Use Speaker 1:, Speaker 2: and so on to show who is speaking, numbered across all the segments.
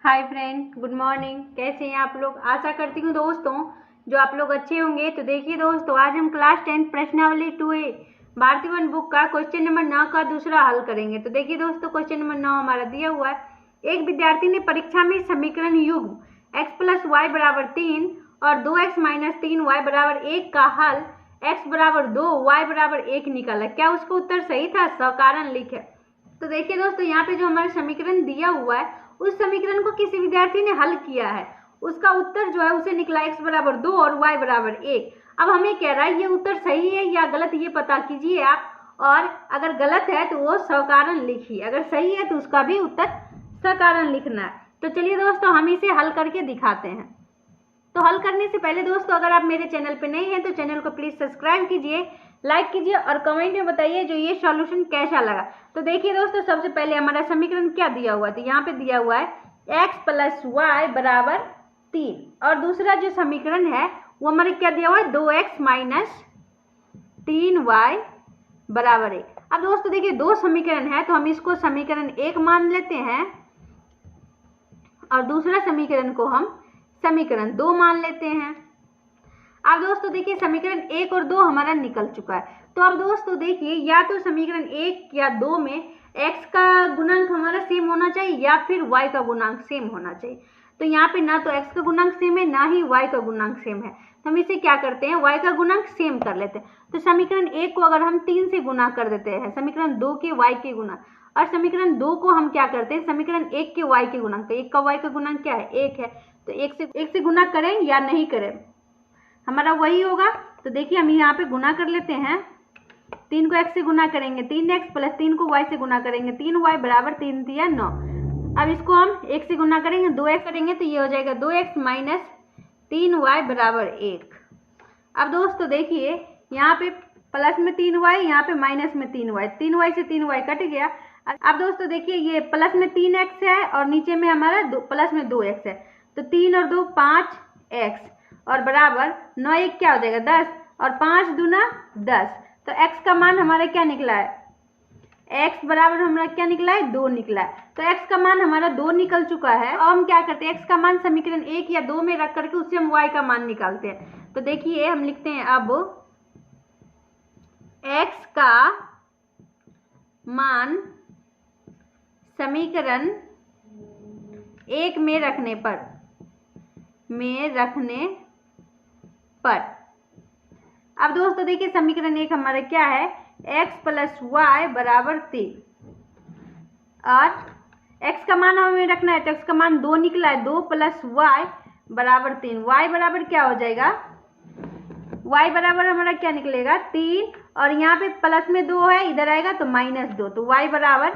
Speaker 1: Hi friend, good morning. कैसे हैं आप लोग? आशा करती हूँ दोस्तों जो आप लोग अच्छे होंगे। तो देखिए दोस्तों, आज हम क्लास 10 प्रश्नावली 2A भारतीय वन बुक का क्वेश्चन नंबर 9 का दूसरा हल करेंगे। तो देखिए दोस्तों, क्वेश्चन नंबर 9 हमारा दिया हुआ है। एक विद्यार्थी ने परीक्षा में समीकरण युग्म x + y = 3 और 2x - 3y = 1 का हल x = 2 y = 1 निकाला। क्या उसका उत्तर सही था? सकारण लिखे। तो देखिए दोस्तों, यहाँ पे जो हमारा समीकरण दिया हुआ है उस समीकरण को किसी विद्यार्थी ने हल किया है। उसका उत्तर जो है उसे निकला x = 2 और y = 1। अब हमें कह रहा है ये उत्तर सही है या गलत, ये पता कीजिए आप। और अगर गलत है तो वो सकारण लिखिए, अगर सही है तो उसका भी उत्तर सकारण लिखना है। तो चलिए दोस्तों, हम इसे हल करके दिखाते हैं। तो हल करने से पहले दोस्तों, अगर आप मेरे चैनल पे नए हैं तो चैनल को प्लीज सब्सक्राइब कीजिए, लाइक कीजिए और कमेंट में बताइए जो ये सॉल्यूशन कैसा लगा। तो देखिए दोस्तों, सबसे पहले हमारा समीकरण क्या दिया हुआ है, तो यहाँ पे दिया हुआ है x + y = 3 और दूसरा जो समीकरण है वो हमारे क्या दिया हुआ है, 2x - 3y = 1। अब दोस्तों देखिए, दो समीकरण है तो हम इसको समीकरण 1 मान लेते हैं और दूसरा समीकरण को हम समीकरण 2 मान लेते हैं। अब दोस्तों देखिए, समीकरण 1 और 2 हमारा निकल चुका है। तो अब दोस्तों देखिए, या तो समीकरण 1 या 2 में x का गुणांक हमारा सेम होना चाहिए या फिर y का गुणांक सेम होना चाहिए। तो यहाँ पे ना तो x का गुणांक सेम है ना ही y का गुणांक सेम है, तो हम इसे क्या करते हैं, y का गुणांक सेम कर लेते हैं। तो समीकरण 1 को अगर हम 3 से गुना कर देते हैं, समीकरण 2 के y के गुना, और समीकरण 2 को हम क्या करते हैं, समीकरण 1 के y के गुणांक। तो 1 का y का गुणांक क्या है, 1 है। तो 1 से गुना करें या नहीं करें, हमारा वही होगा। तो देखिए, हम यहाँ पे गुना कर लेते हैं। 3 को x से गुना करेंगे 3x + 3 को y से गुना करेंगे 3y = 3 × 3 = 9। अब इसको हम 1 से गुना करेंगे 2x करेंगे तो ये हो जाएगा 2x - 3y = 1। अब दोस्तों देखिए, यहाँ पे प्लस में 3y, यहाँ पे माइनस में 3y, 3y से 3y कट गया। अब दोस्तों देखिए, ये प्लस में 3x है और नीचे में हमारा प्लस में 2x है। तो 3 और 2 5x और बराबर 9 1 क्या हो जाएगा, 10 और 5 दूना 10। तो x का मान हमारा क्या निकला है, x बराबर हमारा क्या निकला है, 2 निकला है। तो x का मान हमारा 2 निकल चुका है। अब हम क्या करते हैं, x का मान समीकरण 1 या 2 में रख करके उससे हम y का मान निकालते हैं। तो देखिए, हम लिखते हैं अब x का मान समीकरण 1 में रखने पर अब दोस्तों देखिए, समीकरण 1 हमारा क्या है, x + y = 3 और x का मान हमें रखना है। तो x का मान 2 निकला है, 2 + y = 3। y बराबर क्या हो जाएगा, y बराबर हमारा क्या निकलेगा, 3 और यहाँ पे प्लस में 2 है, इधर आएगा तो -2। तो y बराबर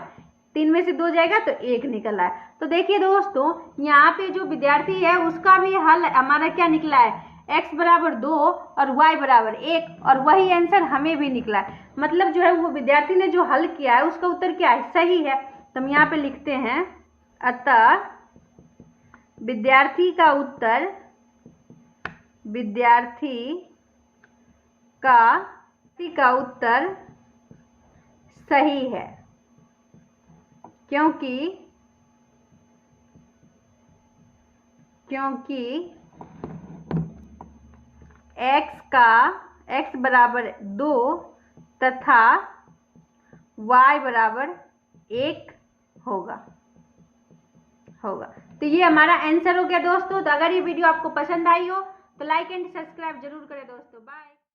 Speaker 1: 3 में से 2 जाएगा तो 1 निकला है। तो देखिए दोस्तों, यहाँ पे जो विद्यार्थी है उसका भी हल हमारा क्या निकला है, x = 2 और y = 1, और वही आंसर हमें भी निकला है। मतलब जो है वो विद्यार्थी ने जो हल किया है उसका उत्तर क्या है, सही है। तो हम यहाँ पे लिखते हैं, अतः विद्यार्थी का उत्तर सही है, क्योंकि x = 2 तथा y = 1 होगा। तो ये हमारा आंसर हो गया दोस्तों। तो अगर ये वीडियो आपको पसंद आई हो तो लाइक एंड सब्सक्राइब जरूर करें दोस्तों। बाय।